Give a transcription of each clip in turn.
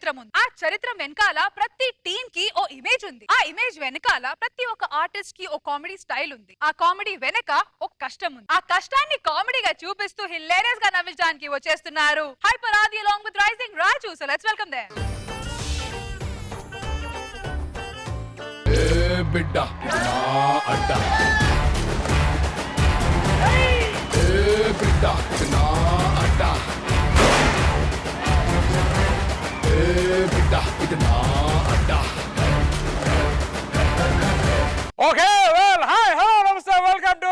చరిత్ర ఉంది. ఆ చరిత్ర వెనకాల ప్రతి టీమ్ కి ఓ ఇమేజ్ ఉంది. ఆ ఇమేజ్ వెనకాల ప్రతి ఒక్క ఆర్టిస్ట్ కి ఓ కామెడీ స్టైల్ ఉంది. ఆ కామెడీ వెనక ఒక కష్టం ఉంది. ఆ కష్టాన్ని కామెడీగా చూపిస్తూ హిలేరియస్ గా నవ్వించడానికి వచ్చేస్తున్నారు హైపర్ ఆది along with Rising Raju. So let's welcome them. ए बिड्डा कितना अड्डा ए बिड्डा कितना अड्डा ए बिड्डा कितना अड्डा ఓకే వెల్ హాయ్ హలో నమస్తే వెల్కమ్ టు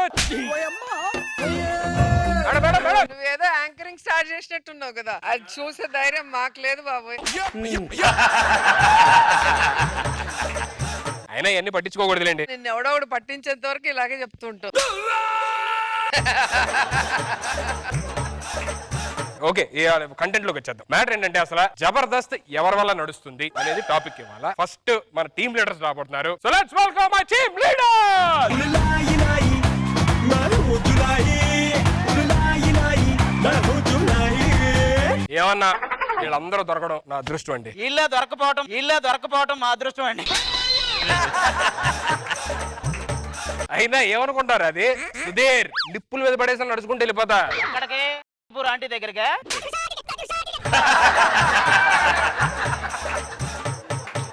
నువ్వేదో యాంకరింగ్ స్టార్ట్ చేసినట్టున్నావు కదా, అది చూసే ధైర్యం మాకు లేదు బాబోయ్. అయినా ఇవన్నీ పట్టించుకోకూడదులేండి. నిన్ను ఎవడోడు పట్టించేంత వరకు ఇలాగే చెప్తుంటావు. ఓకే కంటెంట్ లోకి వచ్చేద్దాం. మ్యాటర్ ఏంటంటే అసలు జబర్దస్త్ ఎవరి వల్ల నడుస్తుంది అనేది టాపిక్ ఇవాళ. ఫస్ట్ మన టీమ్ లీడర్స్ రాబోతున్నారు. So let's welcome my team leader. ఏమన్నా వీళ్ళందరూ దొరకడం నా అదృష్టం అండి. ఇల్లే దొరకపోవటం మా అదృష్టం అండి. అయినా ఏమనుకుంటారు అది సుధీర్ నిప్పుల మీద పడేసి నడుచుకుంటూ వెళ్ళిపోతా అక్కడికి ఆంటీ దగ్గరగా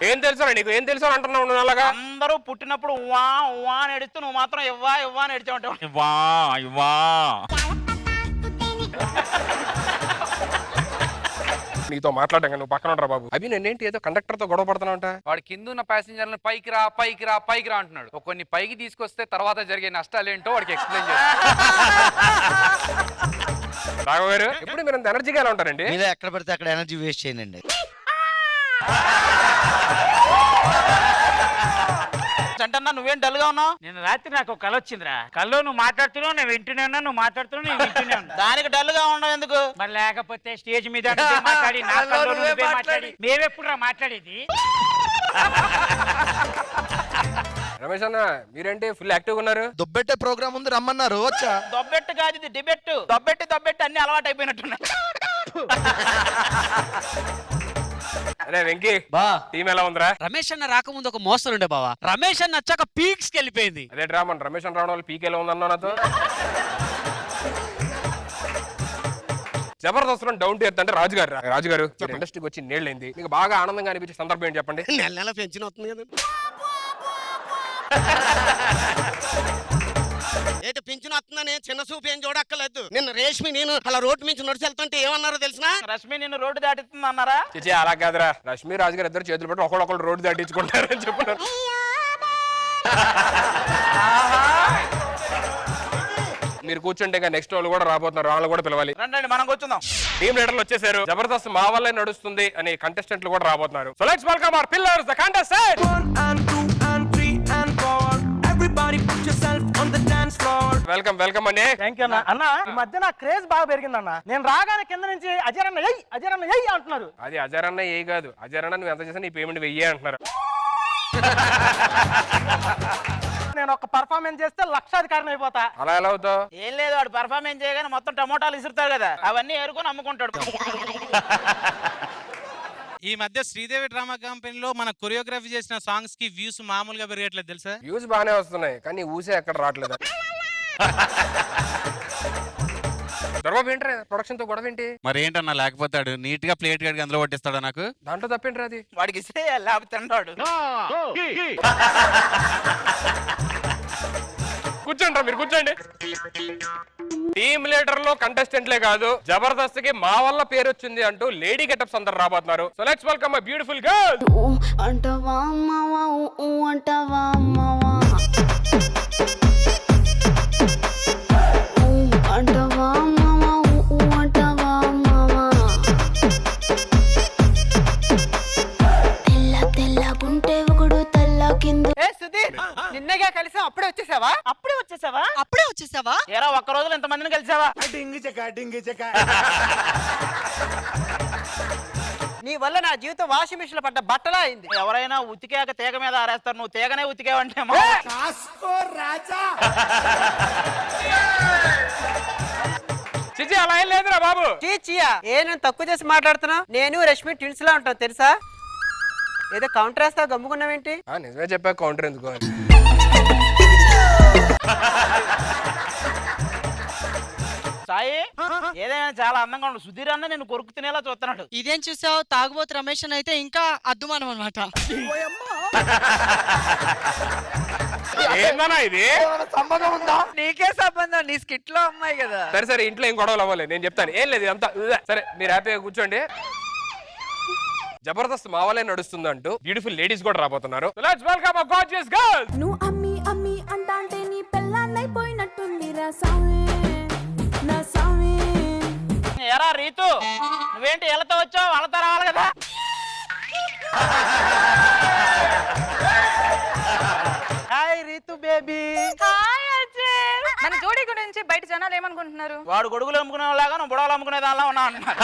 ఏం తెలుసా నీకు, ఏం తెలుసా అంటున్నావు నువ్వు అలాగా. అందరూ పుట్టినప్పుడు వా వా అని ఎడుతూ నువ్వు మాత్రం ఇవ్వా ఇవ్వా అని ఎడిచే ఉంటావు. నీతో మాట్లాడాక నువ్వు పక్కన ఉంటారా బాబు. అవి నేనేంటి ఏదో కండక్టర్ తో గొడవ పడుతున్నా ఉంటా. వాడు కింద ఉన్న ప్యాసింజర్లను పైకి రా పైకి రా పైకి రా అంటున్నాడు. కొన్ని పైకి తీసుకొస్తే తర్వాత జరిగే నష్టాలు ఏంటో వాడికి ఎక్స్ప్లెయిన్ చేస్తాడు. రాఘవ గారు ఎప్పుడు మీరు అంత ఎనర్జీగా ఎలా ఉంటారండి? మీరే ఎక్కడ పడితే అక్కడ ఎనర్జీ వేస్ట్ చేయండి. చంటన్నా నువ్వేం డల్ గా ఉన్నావు? నేను రాత్రి నాకు కళ వచ్చిందిరా. కల్లో నువ్వు మాట్లాడుతున్నావు, నేను వింటూనే ఉన్నా. నువ్వు మాట్లాడుతున్నావు, నేను వింటూనే ఉన్నా. దానికి డల్ గా ఉండవు ఎందుకు? మరి లేకపోతే స్టేజ్ మీద మాట్లాడి నా కల్లో నువ్వే మాట్లాడి మేమెప్పుడు మాట్లాడేది? రమేష్ అన్న మీరేంటి ఫుల్ యాక్టివ్ ఉన్నారు? దొబ్బెట్టే ప్రోగ్రామ్ ఉంది రమ్మన్నారు వచ్చా. దొబ్బెట్టు కాదు ఇది డిబెట్టు. దొబ్బెట్టి అన్ని అలవాటు అయిపోయినట్టున్నాయి. అరే వెంకీ బా టీం ఎలా ఉందిరా? రమేష్ అన్న రాకముందు ఒక మోస్తరు ఉండే బావా. రమేష్ అన్న వచ్చాక పీక్స్ కి వెళ్ళిపోయింది. అదే డ్రా మన రమేష్ అన్న రావడం వల్ల పీక్ ఎలా ఉందన్నా నాతో. జబర్దస్త్ డౌన్ టు ఎర్త్ అంటే రాజుగారు ఇండస్ట్రీకి వచ్చి నేళ్ళైంది. మీకు బాగా ఆనందంగా అనిపించే సందర్భం ఏంటి చెప్పండి. నెల నెల పెన్షన్ వస్తుంది కదా. ఏంటి పింఛన్ వస్తుందని చిన్న చూపు ఏం చూడక్కర్లేదు. నిన్న రేష్మి నేను అలా రోడ్డు నుంచి నడిచి వెళ్తుంటే ఏమన్నారో తెలిసిన? రష్మి నిన్ను రోడ్డు దాటిస్తుంది అన్నారా? చిచి అలా కాదురా, రష్మి రాజుగారు ఇద్దరు చేతులు పెట్టి ఒకళ్ళు రోడ్డు దాటించుకుంటారని చెప్పున్నారు. మీరు కూర్చుంటే నెక్స్ట్ వాళ్ళు కూడా రాబోతున్నారు, వాళ్ళు కూడా పిలవాలి. రండి మనం కూర్చుందాం. టీమ్ లీడర్లు వచ్చేసారు. జబర్దస్త్ మా వల్లే నడుస్తుంది అనే కంటెస్టెంట్లు కూడా రాబోతున్నారు. So let's welcome our pillars the contestants. 1 and 2 and 3 and 4 everybody put yourself on the dance floor. Welcome అండి. థ్యాంక్ యూ అన్న. ఈ మధ్య నా క్రేజ్ బాగా పెరిగిందన్న. నేను రాగానే కింద నుంచి అజరన్న ఎయ్ అంటున్నారు. అది అజరన్న ఏ కాదు, అజరన్న నువ్వు ఎంత చేసినా నీ పేమెంట్ వెయ్యే అంటున్నారు. నేను ఒక పర్ఫార్మెన్స్ చేస్తే లక్షాధికారిని అయిపోతా. అలా ఎలా అవుతావు? ఏం లేదు, వాడు పర్ఫార్మెన్స్ చేయగానే మొత్తం టమోటాలు ఇసురుతాడు కదా, అవన్నీ ఏరుకొని అమ్ముకుంటాడు. ఈ మధ్య శ్రీదేవి డ్రామా కంపెనీలో మన కొరియోగ్రఫీ చేసిన సాంగ్స్ కి వ్యూస్ మామూలుగా పెరగట్లేదు తెలుసా? వ్యూస్ బాగానే వస్తున్నాయి కానీ ఊసే ఎక్కడ రావట్లేదు. దొరబాబు ఏంట్రా ప్రొడక్షన్ తో గొడవ ఏంటి? మరి ఏంటన్నా లేకపోతాడు నీట్ గా ప్లేట్ గడికి అందులో పట్టిస్తాడా నాకు? దాంట్లో తప్పేంట్రా అది? వాడికి ఇస్తే లేకపోతే తింటాడు. కూర్చోండి మీరు కూర్చోండి. టీమ్ లీడర్ లో కంటెస్టెంట్లే కాదు జబర్దస్త్ కి మా వల్ల పేరు వచ్చింది అంటూ లేడీ గెటప్స్ అందరు రాబోతున్నారు. So let's welcome my beautiful girl. అంటవా అమ్మవా అంటవా అమ్మవా అంటవా అమ్మవా అంటవా అమ్మవా తెల్ల గుంటే ఒకడు తెల్ల కింద. సుధీర్ నిన్నగా కలిసాం, అప్పుడే వచ్చేసావా? ఏరా ఒక్క రోజులో ఎంత మందిని కలిసావా? నీ వల్ల నా జీవితం వాషింగ్ మిషన్ లో పడ్డ బట్టలా అయింది. ఎవరైనా ఉతికాక తీగ మీద ఆరేస్తారు, నువ్వు తీగనే ఉతికావంటే చిచి అలా ఏం లేదురా బాబు. చీచియా నేను తక్కువ చేసి మాట్లాడుతున్నా. నేను రష్మి ట్విన్స్ లా ఉంటాం తెలుసా? ఏదో కౌంటర్ వేస్తా గమ్ముకున్నావేంటి? నిజమే చెప్పా, కౌంటర్ ఎందుకు అని. సాయి ఏదైనా చాలా అందంగా ఉండు. సుధీర్ అన్న నేను కొరుకు తినేలా చూస్తున్నాడు. ఇదేం చూసావు? తాగుబోతు రమేష్ అయితే ఇంకా అద్దుమానం అనమాట. ఏందన్నా ఇది? సంబంధం ఉందా? నీకే సంబంధం, నీ స్కిట్ లో అమ్మాయి కదా. సరే సరే, ఇంట్లో ఏం గొడవలు అవ్వలేదు, నేను చెప్తాను. ఏం లేదు అంతా. సరే మీరు హ్యాపీగా కూర్చోండి. జబర్దస్త్ మా వాళ్ళే నడుస్తుంది అంటూ బ్యూటిఫుల్ లేడీస్ కూడా రాబోతున్నారు. Let's welcome our gorgeous girls. నువ్వు అమ్మి అమ్మి అంటే నీ పెళ్ళాన్నైపోయినట్టుంది రా సామి నా సామి. ఎరా రీతు, నువ్వేంటి ఎలతో వచ్చావు? వాళ్ళతో రావాలి కదా. Hi Ritu baby. Hi Ajay. మన జోడీ గురించి బయట జనాలు ఏమనుకుంటున్నారు? వాడు గొడుగులు అమ్ముకునే వాళ్ళగా నువ్వు బుడవలు అమ్ముకునే దానిలా ఉన్నావు అన్నమాట.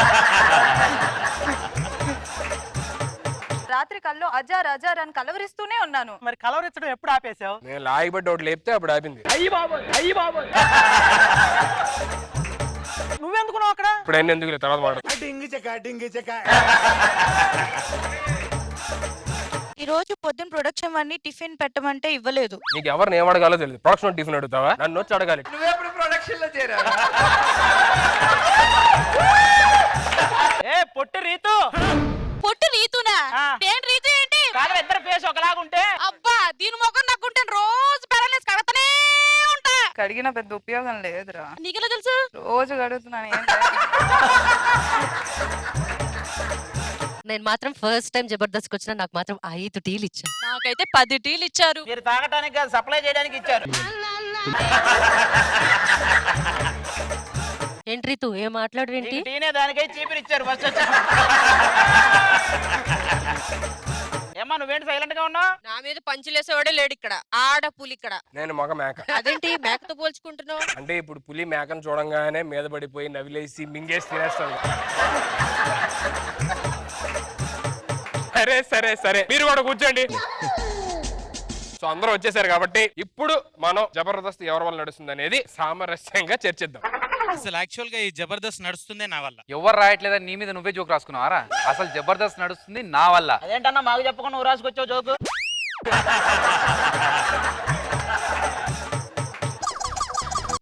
రాత్రి కల్లో అజార్ అజార్ అని కలవరిస్తూనే ఉన్నాను. మరి కలవరించడం ఎప్పుడు ఆపేశావు? నేను లాగిబడ్డ ఒకటి లేపితే అప్పుడు ఆపింది. నువ్వెందుకున్నావు అక్కడ? ఇప్పుడు ఎన్ని ఎందుకు లేదు, తర్వాత మాట. ఈ రోజు పొద్దున్న ప్రొడక్షన్ వాడిని టిఫిన్ పెట్టమంటే ఇవ్వలేదు. నీకు ఎవరిని ఏం అడగాలో తెలియదు. ప్రొడక్షన్ టిఫిన్ అడుగుతావా? నన్ను వచ్చి అడగాలి. నువ్వెప్పుడు ప్రొడక్షన్ లో చేరావు? ఏ పొట్టి రీతు. పొట్టు రీతునా? నేను రీతు ఏంటి? కాదు, ఇద్దరు ఫేస్ ఒకలాగుంటే. అబ్బా దీని మొఖం నాకుంటే రోజు పెరలేసి కడతనే ఉంటా. కడిగిన పెద్ద ఉపయోగం లేదురా. నీకెలా తెలుసు? రోజు కడుగుతున్నాను. నేను మాత్రం ఫస్ట్ టైం జబర్దస్త్ వచ్చిన నాకు మాత్రం 5 టీలు ఇచ్చారు. నాకైతే 10 టీలు ఇచ్చారు. మీరు తాగటానికి కాదు, సప్లై చేయడానికి ఇచ్చారు. ఏంటి రీతు ఏం మాట్లాడవేంటి? నీకు టీనే దానికై చీపిరి ఇచ్చారు ఫస్ట్ వచ్చి. ఏమ్మా నువ్వేంటి సైలెంట్ గా ఉన్నావు? నా మీద పంచులేసేవాడే లేడు ఇక్కడ. ఆడ పులి ఇక్కడ. నేను మగ మేక. అదేంటి మేకతో పోల్చుకుంటున్నావు? అంటే ఇప్పుడు పులి మేకను చూడంగానే మీద పడిపోయి నవిలేసి మింగేసి తినేస్తాను. సరే సరే సరే, మీరు కూడా కూర్చోండి. సో అందరూ వచ్చేసారు కాబట్టి ఇప్పుడు మనం జబర్దస్త్ ఎవరి వల్ల నడుస్తుంది అనేది సామరస్యంగా చర్చిద్దాం. అసలు యాక్చువల్ గా ఈ జబర్దస్త్ నడుస్తుందే నా వల్ల. ఎవరు రాయట్లేదా? నీ మీద నువ్వే జోక్ రాసుకున్నావారా? అసలు జబర్దస్త్ నడుస్తుంది నా వల్ల. అదేంటన్నా మాకు చెప్పకుండా నువ్వు రాసుకొచ్చావు జోకు?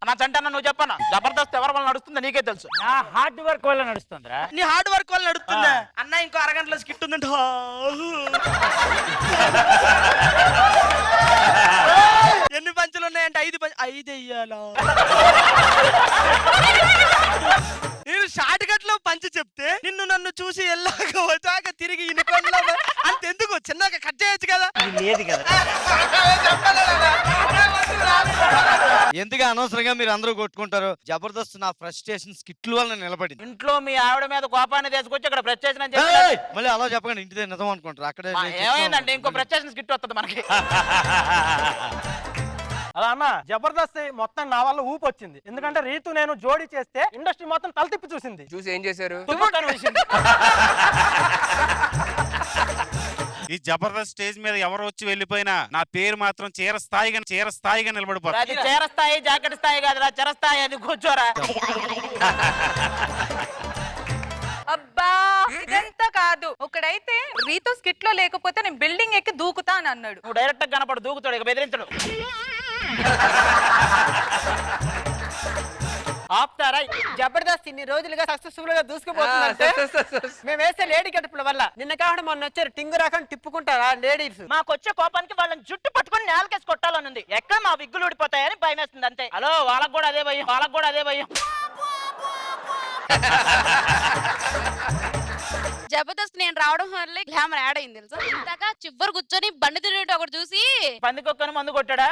నా చంటన్నా నువ్వు చెప్పన్నా, జబర్దస్త్ ఎవరి వల్ల నడుస్తుందో నీకే తెలుసు. నా హార్డ్ వర్క్ వల్ల నడుస్తుందిరా. నీ హార్డ్ వర్క్ వల్ల నడుస్తుందా? అన్న ఇంకో అరగంటలో స్కిట్ ఉందంట. ఎన్ని పంచులు ఉన్నాయంటే 5 వెయ్యాలా? నేను షార్ట్ కట్ లో పంచి చెప్తే నిన్ను నన్ను చూసి ఎల్లాగా వచ్చాక తిరిగి ఇనుకొండలో అంతెందుకు చిన్నగా కట్ చేయొచ్చు కదా. లేదు కదా. ఎందుకు అనవసరంగా మీరు అందరూ కొట్టుకుంటారు? జబర్దస్త్ నా ఫ్రస్ట్రేషన్ స్కిట్లు వల్ల నిలబడింది. ఇంట్లో మీ ఆవిడ మీద కోపాన్ని తీసుకొచ్చి ఇక్కడ ప్రత్యేషన్ అని చెప్పి మళ్ళీ అలా చెప్పకండి, ఇంటి దగ్గర నిజం అనుకుంటారు. అక్కడే ఏమైందంటే ఇంకో ప్రత్యేషన్ స్కిట్ వస్తుంది మనకి. అలా అన్న జబర్దస్త్ మొత్తం నా వల్ల ఊపు వచ్చింది. ఎందుకంటే రీతు నేను జోడీ చేస్తే ఇండస్ట్రీ మొత్తం తల తిప్పి చూసింది. చూసి ఏం చేశారు? ఈ జబర్దస్త్ స్టేజ్ మీద ఎవరు వచ్చి వెళ్ళిపోయినా నా పేరు మాత్రం చీరస్థాయిగా నిలబడిపోతుంది. అది చీరస్థాయి జాకెట్ స్థాయి కాదురా, చిరస్థాయి. అది కూర్చోరా. అబ్బా ఇదంతా కాదు. ఒకడైతే రీతు స్కిట్ లో లేకపోతే నేను బిల్డింగ్ ఎక్కి దూకుతా అని అన్నాడు. నువ్వు డైరెక్ట్ గా కనపడు, దూకుతాడు, ఇక బెదిరించడు. ఆపుతారా? జబర్దస్త్ ఇన్ని రోజులుగా సక్సెస్ఫుల్ గా దూసుకుపోతుందంటే మేము వేసే లేడీ గడుపుల వల్ల. నిన్న కావడం మొన్న వచ్చారు టింగు రాకుండా తిప్పుకుంటారా లేడీస్? మాకొచ్చే కోపానికి వాళ్ళని జుట్టు పట్టుకొని నేలకేసి కొట్టాలని ఉంది. ఎక్కడ మా విగ్గులు ఊడిపోతాయని భయం వేస్తుంది అంతే. హలో, వాళ్ళకు కూడా అదే భయం. జబర్దస్త్ నేను రావడం వల్ల గ్లామర్ యాడ్ అయింది తెలుసా? ఇందాక చివరి కూర్చొని బండి తిరిగి ఒకటి చూసి పందికొక్కను మందు కొట్టాడా?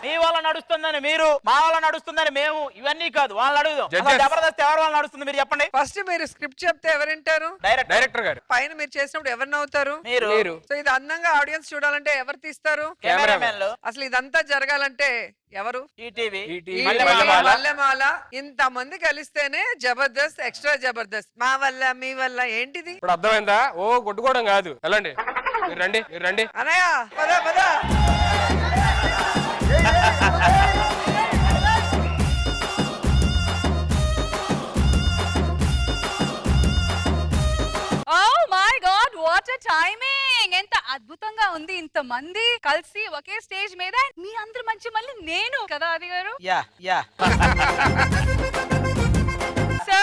మీ వాళ్ళ నడుస్తుందని మీరు, మా వాళ్ళ నడుస్తుందని మేము, ఇవన్నీ కాదు. వాళ్ళని అడుగుదాం. జబర్దస్త్ ఎవరి వల్ల నడుస్తుంది మీరు చెప్పండి. ఫస్ట్ మీరు స్క్రిప్ట్ చెప్తే ఎవరు వింటారు? డైరెక్టర్ గారు. పైన మీరు చేసినప్పుడు ఎవరు నవ్వుతారు? మీరు. సో ఇది అందంగా ఆడియన్స్ చూడాలంటే ఎవరు తీస్తారు? కెమెరామెన్లు. అసలు ఇదంతా జరగాలంటే ఎవరు? ఈటీవీ, మల్లెమాల. ఇంత మంది కలిస్తేనే జబర్దస్త్, ఎక్స్ట్రా జబర్దస్త్. మా వల్ల మీ వల్ల ఏంటిది? ఇప్పుడు అర్థమైందా? ఓ కొట్టుకోవడం కాదు. వెళ్ళండి, మీరు రండి. అనయ్య పద. టైమింగ్ ఎంత అద్భుతంగా ఉంది, ఇంత మంది కలిసి ఒకే స్టేజ్ మీద మీ అందరు మంచి మళ్ళీ నేను కదా ఆది గారు. యా యా సో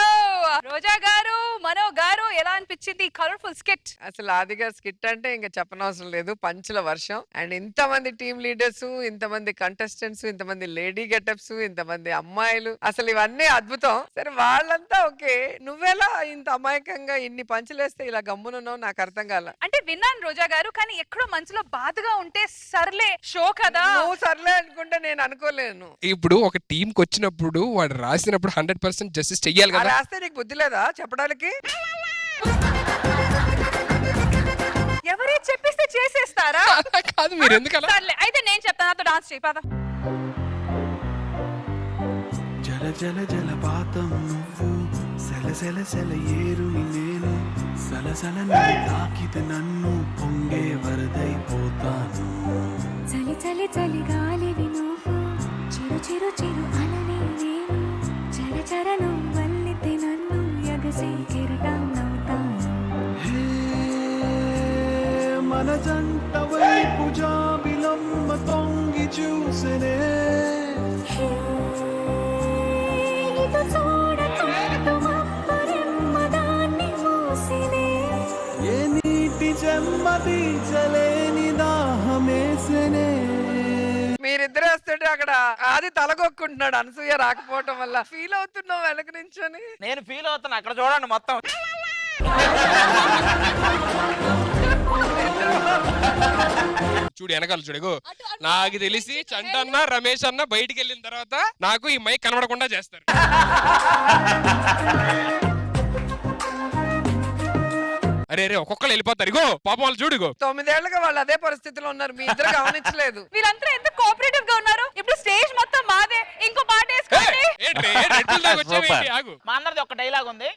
రోజా గారు, మనో గారు, ఎలా అనిపించింది కలర్ఫుల్ స్కిట్? అసలు ఆదిగా స్కిట్ అంటే ఇంకా చెప్పనవసరం లేదు, పంచుల వర్షం. అండ్ ఇంతమంది టీమ్ లీడర్స్, ఇంతమంది కంటెస్టెంట్స్, ఇంతమంది లేడీ గెటప్స్, ఇంతమంది అమ్మాయిలు, అసలు ఇవన్నీ అద్భుతం. సరే వాళ్ళంతా ఓకే, నువ్వెలా ఇంత అమాయకంగా ఇన్ని పంచులేస్తే ఇలా గమ్మునున్నావు నాకు అర్థం కాల. అంటే విన్నాను రోజా గారు, కానీ ఎక్కడో మనసులో బాధగా ఉంటే సర్లే షో కదా. నువ్వు సర్లే అనుకుంటే నేను అనుకోలేను. ఇప్పుడు ఒక టీం కి వచ్చినప్పుడు వాడు రాసినప్పుడు 100% జస్టిస్ చెయ్యాలి ఆ కదా. రాస్తే నీకు బుద్ధి లేదా చెప్పడానికి? ఎవరే చెప్పిస్తే చేసేస్తారా? కాదు, మీరు ఎందుకు అలా? సర్లే అయితే నేను చెప్తాను, నాతో డాన్స్ చేయి పద. జల జల జలపాతం నువ్వు, సెల సెల సెల ఏరుని నేను, సలసల నన్ను తాకితే నన్ను పొంగే వరదైపోతాను. చలి చలి చలి గాలివి నువ్వు, చిరు చిరు చిరు అలనే నేను, చర చర నువ్వల్లితే నన్ను ఎగసి కెరటం నవ్వుతాను. హే మన జంట వైపు జాబిలమ్మ తొంగి చూసెనే, ఇటు చూడకుంటూ మబ్బరెమ్మ దాన్ని మూసినే, ఏ నీటి చెమ్మ తీర్చలేని దాహమేసెనే. మీరిద్దరు వస్తుంటే అక్కడ ఆది తలగొక్కుంటున్నాడు అనసూయ రాకపోవటం వల్ల. ఫీల్ అవుతున్నావు వెనక నుంచొని. నేను ఫీల్ అవుతాను, అక్కడ చూడండి మొత్తం. చూడు వెనకాల చూడగో, నాకు తెలిసి చంటన్న రమేష్ అన్న బయటికి వెళ్ళిన తర్వాత నాకు ఈ మైక్ కనబడకుండా చేస్తారు. అరే అరే ఒక్కొక్కరు వెళ్ళిపోతారు. ఇగో పాపం వాళ్ళు చూడుగో, 9 ఏళ్లుగా వాళ్ళు అదే పరిస్థితిలో ఉన్నారు, మీ ఇద్దరు గమనించలేదు. మీరంతా ఎంత కోఆపరేటివ్ గా ఉన్నారు. ఇప్పుడు స్టేజ్ మొత్తం మాదే, ఇంకో పాట వేసుకోండి. ఆగు. మా అందరిది ఒక డైలాగ్ ఉంది.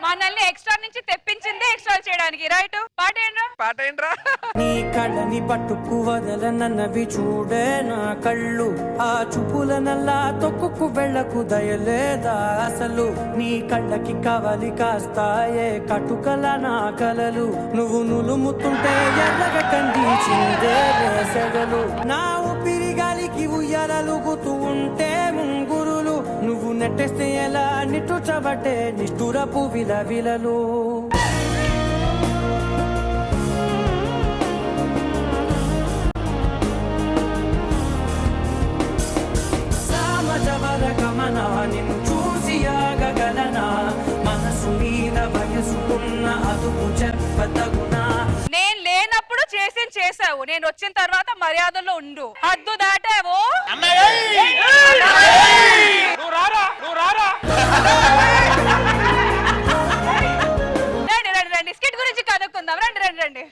మనల్ని ఎక్స్ట్రా నుంచి తెప్పించిందే ఎక్స్ట్రా చేయడానికి, రైట్? పాట ఏంట్రా? పాట ఏంట్రా? నీ కళ్ళని పట్టుకు వదలనన్నవి చూడే నా కళ్ళు, ఆ చూపుల నల్లా తొక్కుకు వెళ్ళకు దయలేదా అసలు, నీ కళ్ళకి కవలి కాస్తాయే కటుకల నా కలలు, నువ్వు నులుముతుంటే ఎర్రగ కందిచిందే వేసగలు, నా ఊపిరి గాలికి ఉయ్యాలలుగుతూ ఉంటే ముంగురులు, నువ్వు నెట్టేస్తే ఎలా నిట్టుచబట్టే నిష్ఠురపు విలవిలలు. నిన్ను చూసి ఆగగలనా, మనసు మీద వయసుకున్న అదుపు చెప్పతగునా. నేను లేనప్పుడు చేసావు, నేను వచ్చిన తర్వాత మర్యాదలో ఉండు. హద్దు దాటావో రండి రండి రండి, స్కిట్ గురించి కనుక్కుందాం. రండి రండి రండి.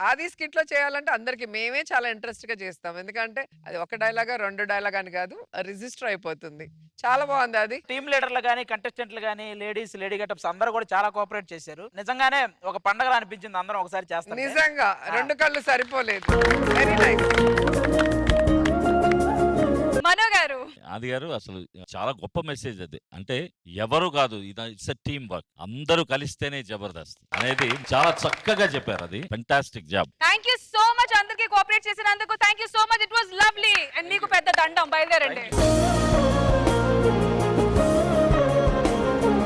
ఆది స్కిట్ లో చేయాలంటే అందరికి మేమే చాలా ఇంట్రెస్ట్ గా చేస్తాం, ఎందుకంటే అది ఒక డైలాగా 2 డైలాగ్ అని కాదు, రిజిస్టర్ అయిపోతుంది. చాలా బాగుంది అది. టీమ్ లీడర్లు గానీ, కంటెస్టెంట్లు గానీ, లేడీ గెటప్స్ అందరూ కూడా చాలా కోఆపరేట్ చేశారు. నిజంగానే ఒక పండగ అనిపించింది, అందరం ఒకసారి చేస్తాం. నిజంగా 2 కళ్ళు సరిపోలేదు. Very nice. మనో గారు, ఆది గారు అసలు చాలా గొప్ప మెసేజ్ అది. అంటే ఎవరు కాదు, ఇట్స్ టీమ్ వర్క్, అందరూ కలిస్తేనే జబర్దస్త్ అనేది చాలా చక్కగా చెప్పారు. అది fantastic job. Thank you so much అందరికి కోఆపరేట్ చేసినందుకు. Thank you so much, it was lovely. And మీకు పెద్ద దండం, బయలుదేరండి.